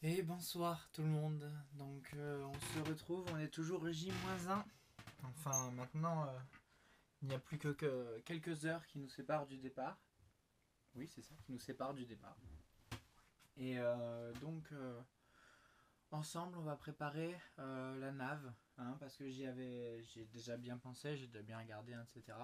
Et bonsoir tout le monde. Donc on se retrouve, on est toujours J-1. Enfin maintenant il n'y a plus que quelques heures qui nous séparent du départ. Oui c'est ça, qui nous séparent du départ. Et ensemble on va préparer la nave. Parce que j'ai déjà bien pensé, j'ai déjà bien regardé, etc.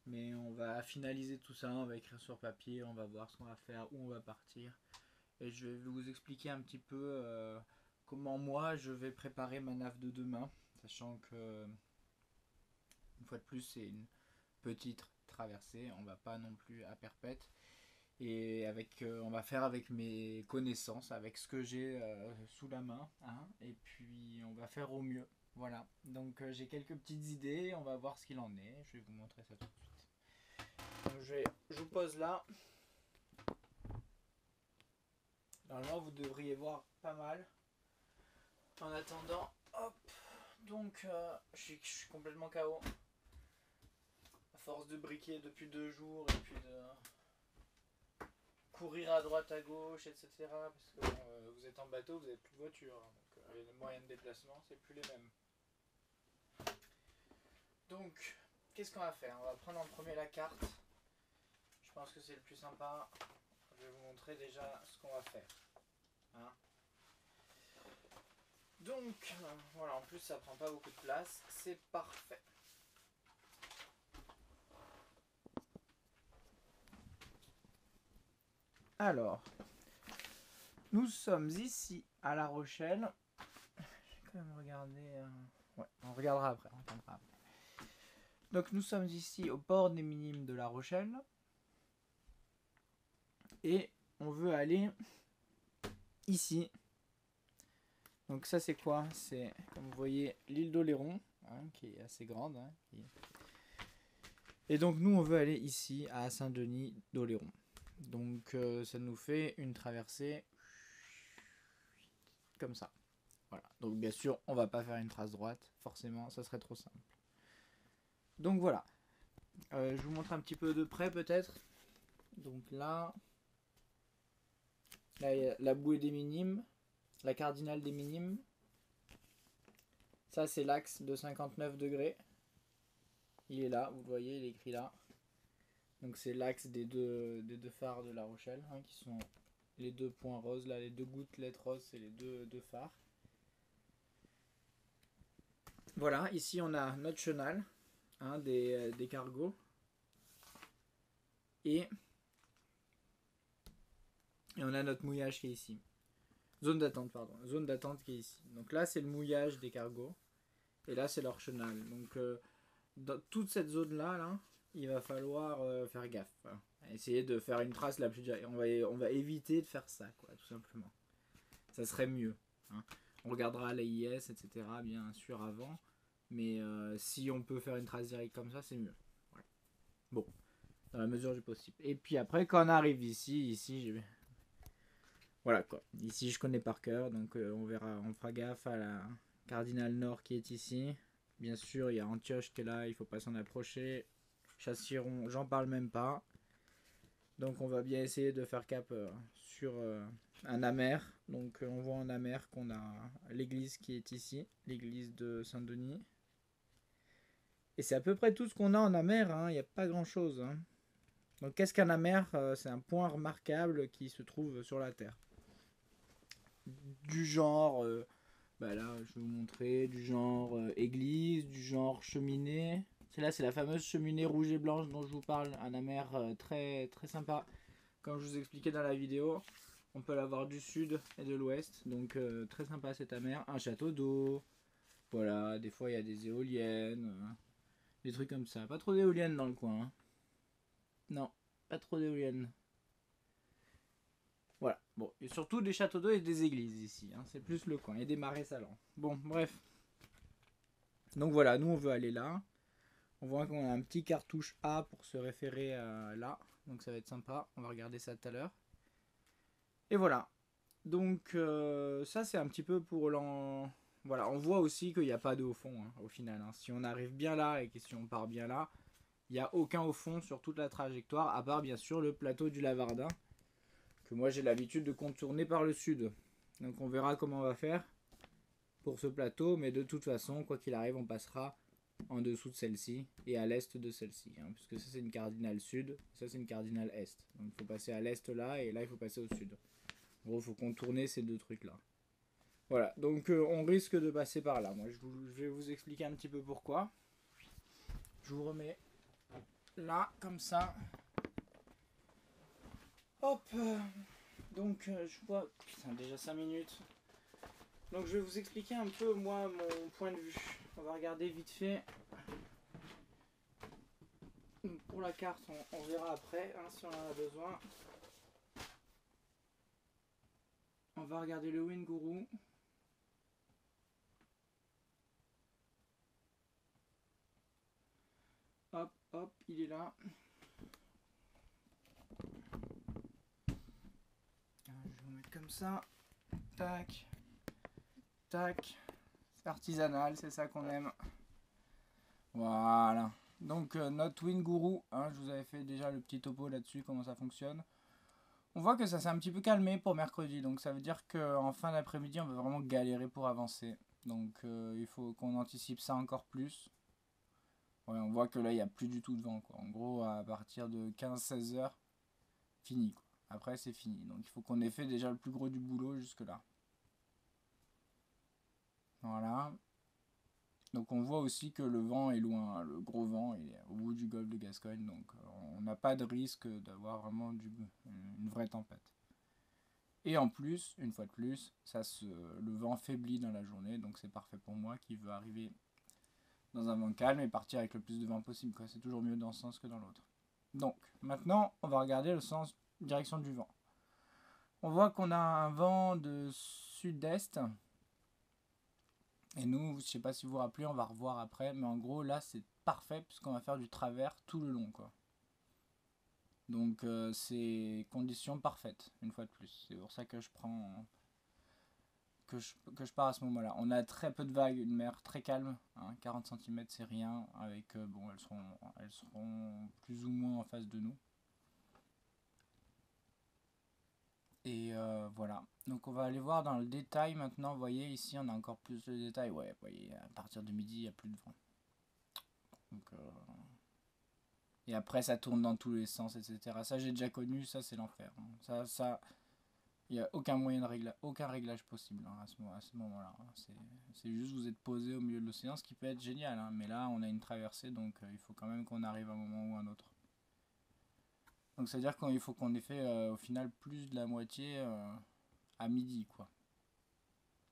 Mais on va finaliser tout ça, on va écrire sur papier, on va voir ce qu'on va faire, où on va partir. Et je vais vous expliquer un petit peu comment moi je vais préparer ma nave de demain, sachant que une fois de plus c'est une petite traversée, on va pas non plus à perpète, et on va faire avec mes connaissances, avec ce que j'ai sous la main, et puis on va faire au mieux. Voilà, donc j'ai quelques petites idées, on va voir ce qu'il en est, je vais vous montrer ça tout de suite. Donc je vous pose là. Normalement vous devriez voir pas mal. En attendant, hop, donc je suis complètement KO. À force de briquer depuis 2 jours et puis de courir à droite à gauche, etc. Parce que vous êtes en bateau, vous n'avez plus de voiture. Donc les moyens de déplacement, c'est plus les mêmes. Donc, qu'est-ce qu'on va faire? On va prendre en premier la carte. Je pense que c'est le plus sympa. Je vais vous montrer déjà ce qu'on va faire. Donc, voilà, en plus ça prend pas beaucoup de place. C'est parfait. Alors, nous sommes ici à La Rochelle. Je vais quand même regarder. Ouais, on regardera après. Donc, nous sommes ici au port des Minimes de La Rochelle. Et on veut aller ici. Donc, ça, c'est quoi? C'est, comme vous voyez, l'île d'Oléron, qui est assez grande. Et donc, nous, on veut aller ici à Saint-Denis d'Oléron. Donc, ça nous fait une traversée comme ça. Voilà. Donc bien sûr, on va pas faire une trace droite, forcément, ça serait trop simple. Donc voilà. Je vous montre un petit peu de près peut-être. Donc là il y a la bouée des Minimes, la cardinale des Minimes. Ça c'est l'axe de 59 degrés. Il est là, vous le voyez, il est écrit là. Donc c'est l'axe des deux phares de La Rochelle, qui sont les deux points roses, là les deux gouttelettes roses, c'est les deux phares. Voilà, ici on a notre chenal, des cargos. Et on a notre mouillage qui est ici. Zone d'attente, pardon. Zone d'attente qui est ici. Donc là, c'est le mouillage des cargos. Et là, c'est leur chenal. Donc, dans toute cette zone-là, il va falloir faire gaffe. Essayer de faire une trace la plus directe. On va éviter de faire ça, quoi, tout simplement. Ça serait mieux. On regardera l'AIS, etc., bien sûr, avant. Mais si on peut faire une trace directe comme ça, c'est mieux. Voilà. Bon, dans la mesure du possible. Et puis après, quand on arrive ici, voilà quoi. Ici, je connais par cœur, donc on verra. On fera gaffe à la cardinale nord qui est ici. Bien sûr, il y a Antioche qui est là, il faut pas s'en approcher. Chasseron, j'en parle même pas. Donc on va bien essayer de faire cap sur un amer. Donc on voit en amer qu'on a l'église qui est ici, l'église de Saint-Denis. Et c'est à peu près tout ce qu'on a en amer, il n'y a pas grand chose. Donc qu'est-ce qu'un amer? C'est un point remarquable qui se trouve sur la terre. Du genre, là je vais vous montrer, du genre église, du genre cheminée. Celle-là c'est la fameuse cheminée rouge et blanche dont je vous parle, un amer très très sympa. Comme je vous expliquais dans la vidéo, on peut l'avoir du sud et de l'ouest, donc très sympa cette amer. Un château d'eau, voilà, des fois il y a des éoliennes, des trucs comme ça. Pas trop d'éoliennes dans le coin. Non, pas trop d'éoliennes. Voilà, bon, et surtout des châteaux d'eau et des églises ici, c'est plus le coin, et des marais salants. Bon, bref. Donc voilà, nous on veut aller là. On voit qu'on a un petit cartouche A pour se référer là, donc ça va être sympa, on va regarder ça tout à l'heure. Et voilà, donc ça c'est un petit peu pour Voilà, on voit aussi qu'il n'y a pas d'eau au fond, au final. Si on arrive bien là et que si on part bien là, il n'y a aucun au fond sur toute la trajectoire, à part bien sûr le plateau du Lavardin, que moi j'ai l'habitude de contourner par le sud. Donc on verra comment on va faire pour ce plateau, mais de toute façon, quoi qu'il arrive, on passera en dessous de celle-ci et à l'est de celle-ci, hein, puisque ça c'est une cardinale sud, ça c'est une cardinale est. Donc il faut passer à l'est là, et là il faut passer au sud. En gros, il faut contourner ces deux trucs là. Voilà, donc on risque de passer par là. Moi je vais vous expliquer un petit peu pourquoi. Je vous remets là, comme ça. Hop. Donc je vois... Putain, déjà 5 minutes. Donc je vais vous expliquer un peu moi mon point de vue. On va regarder vite fait. Pour la carte, on verra après, hein, si on en a besoin. On va regarder le Wind Guru. Hop, hop, il est là. Je vais vous mettre comme ça. Tac. Tac. C'est artisanal, c'est ça qu'on aime. Voilà. Donc notre Wind Guru, hein, je vous avais fait déjà le petit topo là-dessus, comment ça fonctionne. On voit que ça s'est un petit peu calmé pour mercredi, donc ça veut dire qu'en fin d'après-midi, on va vraiment galérer pour avancer. Donc il faut qu'on anticipe ça encore plus. Ouais, on voit que là, il n'y a plus du tout de vent, quoi. En gros, à partir de 15-16 heures, fini, quoi. Après, c'est fini. Donc il faut qu'on ait fait déjà le plus gros du boulot jusque-là. Voilà. Donc on voit aussi que le vent est loin, hein. Le gros vent il est au bout du golfe de Gascogne, donc on n'a pas de risque d'avoir vraiment une vraie tempête. Et en plus, une fois de plus, le vent faiblit dans la journée, donc c'est parfait pour moi qui veux arriver dans un vent calme et partir avec le plus de vent possible, quoi. C'est toujours mieux dans ce sens que dans l'autre. Donc maintenant on va regarder le sens direction du vent. On voit qu'on a un vent de sud-est. Et nous, je sais pas si vous vous rappelez, on va revoir après, mais en gros là c'est parfait puisqu'on va faire du travers tout le long, quoi. Donc c'est conditions parfaites, une fois de plus. C'est pour ça que je prends que je pars à ce moment-là. On a très peu de vagues, une mer très calme, hein, 40 cm c'est rien, avec bon elles seront plus ou moins en face de nous. Et voilà. Donc on va aller voir dans le détail maintenant. Vous voyez ici on a encore plus de détails. Ouais, vous voyez, à partir de midi il n'y a plus de vent. Donc, et après ça tourne dans tous les sens, etc. Ça j'ai déjà connu, ça c'est l'enfer, hein. Ça, il n'y a aucun moyen de régler, aucun réglage possible, hein, à ce moment-là, hein. C'est juste vous êtes posé au milieu de l'océan, ce qui peut être génial, hein. Mais là on a une traversée, donc il faut quand même qu'on arrive à un moment ou un autre. Donc c'est à dire qu'il faut qu'on ait fait au final plus de la moitié à midi, quoi.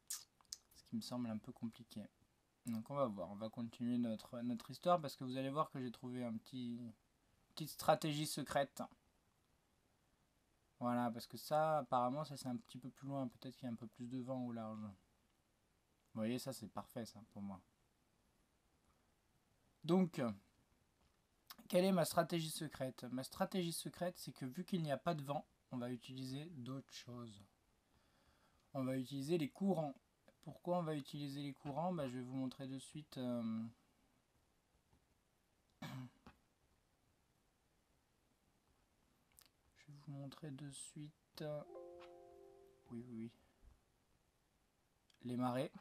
Ce qui me semble un peu compliqué. Donc on va voir, on va continuer notre histoire parce que vous allez voir que j'ai trouvé petite stratégie secrète. Voilà, parce que ça, apparemment, ça c'est un petit peu plus loin. Peut-être qu'il y a un peu plus de vent au large. Vous voyez, ça c'est parfait, ça, pour moi. Donc, quelle est ma stratégie secrète? Ma stratégie secrète, c'est que vu qu'il n'y a pas de vent, on va utiliser d'autres choses. On va utiliser les courants. Pourquoi on va utiliser les courants? Je vais vous montrer de suite. Je vais vous montrer de suite. Oui, oui, oui. Les marées.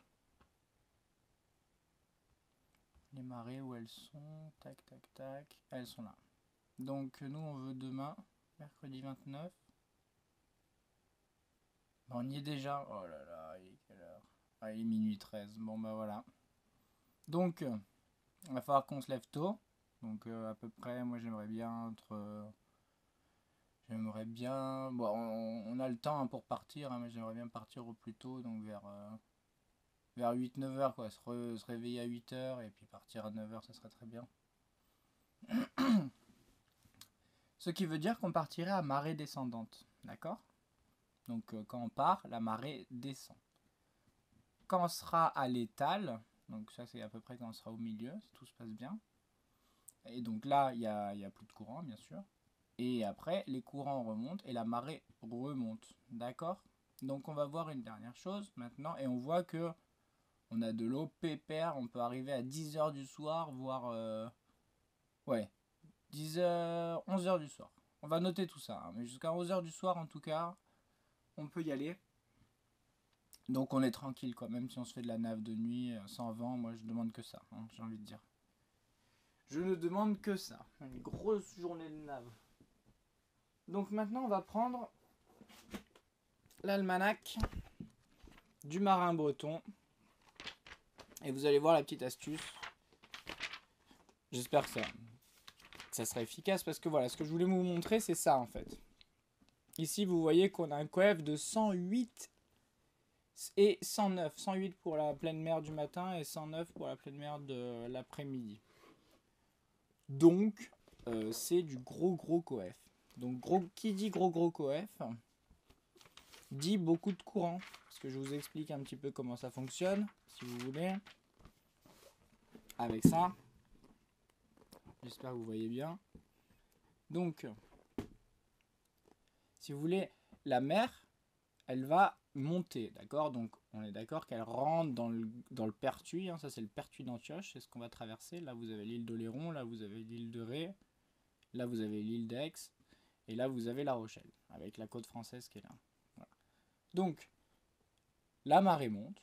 Les marées, où elles sont? Tac, tac, tac. Elles sont là. Donc, nous, on veut demain, mercredi 29. Bon, on y est déjà. Oh là là, il est quelle heure? Ah, il est minuit 13. Bon, voilà. Donc, il va falloir qu'on se lève tôt. Donc, à peu près, moi, j'aimerais bien J'aimerais bien... Bon, on a le temps, hein, pour partir, hein, mais j'aimerais bien partir au plus tôt, donc vers 8-9 heures, quoi. Se réveiller à 8 heures et puis partir à 9 heures, ça serait très bien. Ce qui veut dire qu'on partirait à marée descendante, d'accord? Donc quand on part, la marée descend. Quand on sera à l'étal, donc ça c'est à peu près quand on sera au milieu, si tout se passe bien. Et donc là, il y a plus de courant, bien sûr. Et après, les courants remontent et la marée remonte, d'accord? Donc on va voir une dernière chose maintenant, et on voit que on a de l'eau pépère, on peut arriver à 10h du soir, voire... ouais, 10h, 11h du soir. On va noter tout ça, hein, mais jusqu'à 11h du soir en tout cas, on peut y aller. Donc on est tranquille quoi, même si on se fait de la nave de nuit sans vent, moi je demande que ça, hein, j'ai envie de dire. Je ne demande que ça, une grosse journée de nave. Donc maintenant on va prendre l'almanach du marin breton. Et vous allez voir la petite astuce. J'espère que ça sera efficace parce que voilà, ce que je voulais vous montrer c'est ça en fait. Ici vous voyez qu'on a un coef de 108 et 109. 108 pour la pleine mer du matin et 109 pour la pleine mer de l'après-midi. Donc c'est du gros coef. Donc qui dit gros coef dit beaucoup de courant. Parce que je vous explique un petit peu comment ça fonctionne, si vous voulez. Avec ça. J'espère que vous voyez bien. Donc, si vous voulez, la mer, elle va monter, d'accord? Donc, on est d'accord qu'elle rentre dans le Pertuis. Hein, ça, c'est le Pertuis d'Antioche. C'est ce qu'on va traverser. Là, vous avez l'île d'Oléron. Là, vous avez l'île de Ré. Là, vous avez l'île d'Aix. Et là, vous avez La Rochelle, avec la côte française qui est là. Voilà. Donc, la marée monte.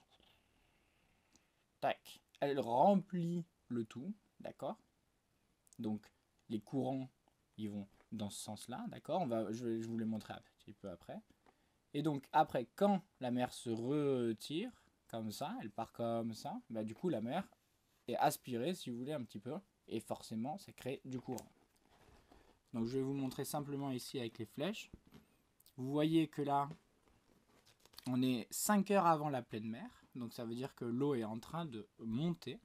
Tac. Elle remplit le tout, d'accord? Donc, les courants, ils vont dans ce sens-là, d'accord? Je vais vous les montrer un petit peu après. Et donc, après, quand la mer se retire, comme ça, elle part comme ça, bah, du coup, la mer est aspirée, si vous voulez, un petit peu. Et forcément, ça crée du courant. Donc, je vais vous montrer simplement ici avec les flèches. Vous voyez que là, on est 5 heures avant la pleine mer. Donc, ça veut dire que l'eau est en train de monter.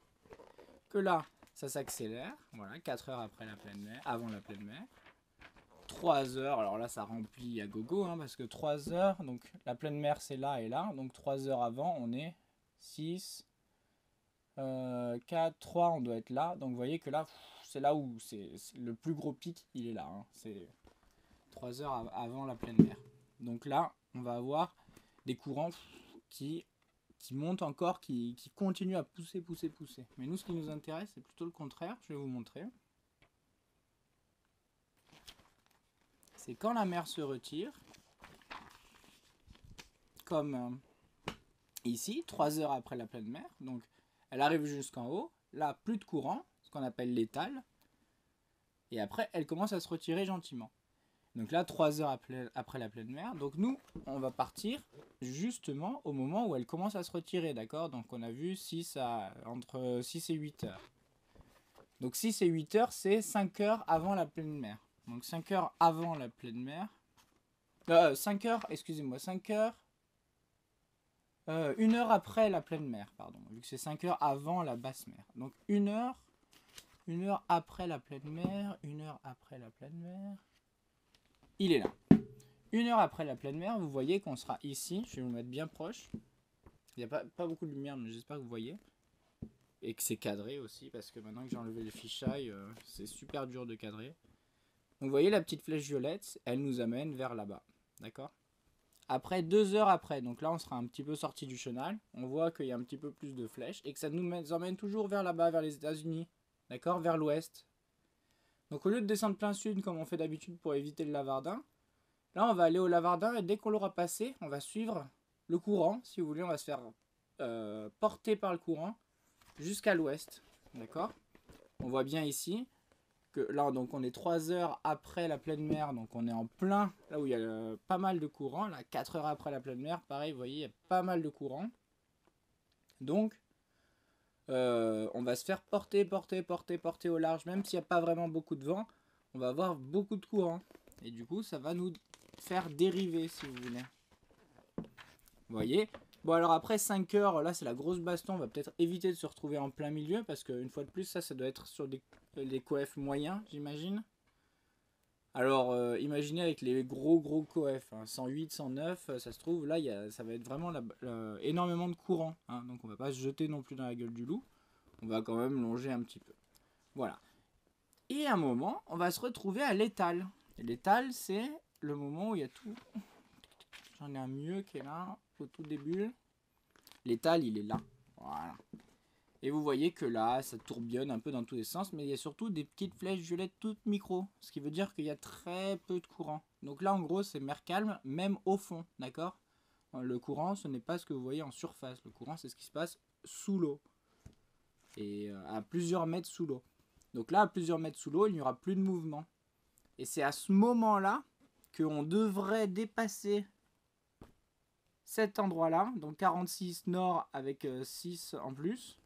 Que là, ça s'accélère, voilà, 4 heures après la pleine mer, avant la pleine mer. 3 heures, alors là ça remplit à gogo, hein, parce que 3 heures, donc la pleine mer c'est là et là, donc 3 heures avant on est 6, 4, 3, on doit être là, donc vous voyez que là, c'est là où c'est le plus gros pic, il est là, hein, c'est 3 heures avant la pleine mer. Donc là, on va avoir des courants qui monte encore, qui continue à pousser. Mais nous, ce qui nous intéresse, c'est plutôt le contraire. Je vais vous montrer. C'est quand la mer se retire, comme ici, 3 heures après la pleine mer. Donc, elle arrive jusqu'en haut. Là, plus de courant, ce qu'on appelle l'étale. Et après, elle commence à se retirer gentiment. Donc là, 3 heures après la pleine mer. Donc nous, on va partir justement au moment où elle commence à se retirer, d'accord? Donc on a vu entre 6 et 8 heures. Donc 6 et 8 heures, c'est 5 heures avant la pleine mer. Donc 5 heures avant la pleine mer. 5 heures, excusez-moi, 5 heures. 1 heure après la pleine mer, pardon. Vu que c'est 5 heures avant la basse mer. Donc 1 heure après la pleine mer. 1 heure après la pleine mer. Il est là. 1 heure après la pleine mer, vous voyez qu'on sera ici. Je vais vous mettre bien proche. Il n'y a pas beaucoup de lumière, mais j'espère que vous voyez. Et que c'est cadré aussi, parce que maintenant que j'ai enlevé le fisheye, c'est super dur de cadrer. Donc vous voyez la petite flèche violette, elle nous amène vers là-bas. D'accord? Après 2 heures après, donc là on sera un petit peu sorti du chenal. On voit qu'il y a un petit peu plus de flèches et que ça nous emmène toujours vers là-bas, vers les États-Unis. D'accord? Vers l'ouest. Donc au lieu de descendre plein sud comme on fait d'habitude pour éviter le Lavardin, là on va aller au Lavardin et dès qu'on l'aura passé, on va suivre le courant. Si vous voulez, on va se faire porter par le courant jusqu'à l'ouest. D'accord? On voit bien ici que là donc on est 3 heures après la pleine mer, donc on est en plein, là où il y a pas mal de courant. Là 4 heures après la pleine mer, pareil, vous voyez, il y a pas mal de courant. Donc on va se faire porter au large, même s'il n'y a pas vraiment beaucoup de vent, on va avoir beaucoup de courant. Et du coup, ça va nous faire dériver, si vous voulez. Vous voyez? Bon, alors après 5 heures, là c'est la grosse baston, on va peut-être éviter de se retrouver en plein milieu, parce qu'une fois de plus, ça doit être sur des coefs moyens, j'imagine. Alors, imaginez avec les gros coefs, hein, 108, 109, ça se trouve, là, ça va être vraiment énormément de courant. Hein, donc on va pas se jeter non plus dans la gueule du loup. On va quand même longer un petit peu. Voilà. Et à un moment, on va se retrouver à l'étale. Et l'étale, c'est le moment où il y a tout. J'en ai un mieux qui est là, au tout début. L'étale, il est là. Voilà. Et vous voyez que là, ça tourbillonne un peu dans tous les sens, mais il y a surtout des petites flèches violettes toutes micro, ce qui veut dire qu'il y a très peu de courant. Donc là, en gros, c'est mer calme, même au fond, d'accord? Le courant, ce n'est pas ce que vous voyez en surface. Le courant, c'est ce qui se passe sous l'eau. Et à plusieurs mètres sous l'eau. Donc là, à plusieurs mètres sous l'eau, il n'y aura plus de mouvement. Et c'est à ce moment-là qu'on devrait dépasser cet endroit-là, donc 46 nord avec 6 en plus,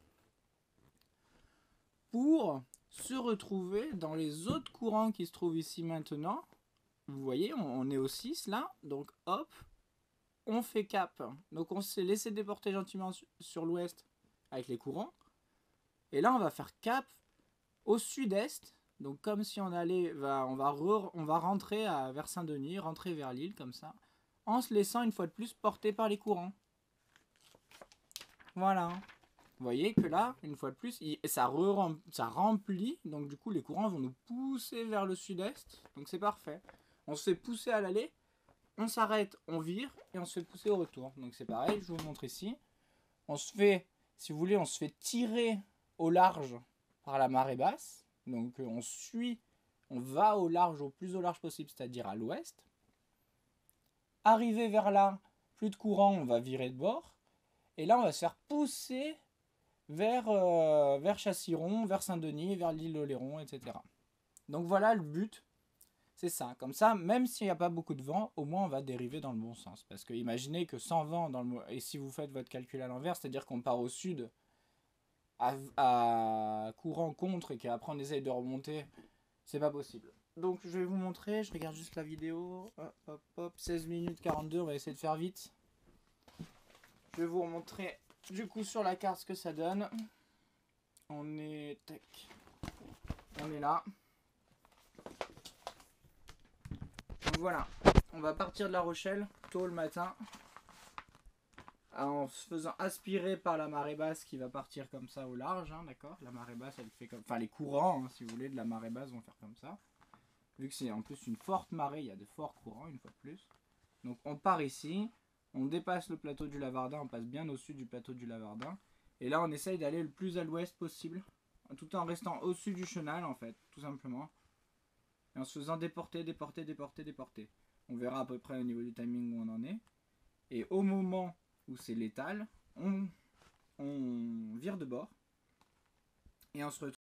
pour se retrouver dans les autres courants qui se trouvent ici maintenant. Vous voyez, on est au 6 là, donc hop, on fait cap. Donc on s'est laissé déporter gentiment sur l'ouest avec les courants. Et là, on va faire cap au sud-est. Donc comme si on allait, on va rentrer vers Saint-Denis, rentrer vers l'île comme ça, en se laissant une fois de plus porter par les courants. Voilà. Vous voyez que là, une fois de plus, ça remplit. Donc du coup, les courants vont nous pousser vers le sud-est. Donc c'est parfait. On se fait pousser à l'aller, on s'arrête, on vire et on se fait pousser au retour. Donc c'est pareil, je vous montre ici. On se fait, si vous voulez, on se fait tirer au large par la marée basse. Donc on va au large, au plus au large possible, c'est-à-dire à l'ouest. Arrivé vers là, plus de courant, on va virer de bord. Et là, on va se faire pousser vers Chassiron, vers Saint-Denis, vers l'île Oléron, etc. Donc voilà le but. C'est ça. Comme ça, même s'il n'y a pas beaucoup de vent, au moins on va dériver dans le bon sens. Parce que imaginez que sans vent, et si vous faites votre calcul à l'envers, c'est-à-dire qu'on part au sud à courant contre et qu'après on essaye de remonter, c'est pas possible. Donc je vais vous montrer, je regarde juste la vidéo. Hop, hop, hop, 16 minutes 42, on va essayer de faire vite. Je vais vous montrer du coup sur la carte ce que ça donne. On est là. Donc voilà, on va partir de La Rochelle tôt le matin en se faisant aspirer par la marée basse qui va partir comme ça au large, hein, d'accord. La marée basse, elle fait comme, enfin les courants, hein, si vous voulez, de la marée basse vont faire comme ça. Vu que c'est en plus une forte marée, il y a de forts courants une fois de plus. Donc on part ici, on dépasse le plateau du Lavardin, on passe bien au sud du plateau du Lavardin, et là on essaye d'aller le plus à l'ouest possible, tout en restant au-dessus du chenal en fait, tout simplement. Et en se faisant déporter. On verra à peu près au niveau du timing où on en est. Et au moment où c'est létal, on vire de bord. Et on se retrouve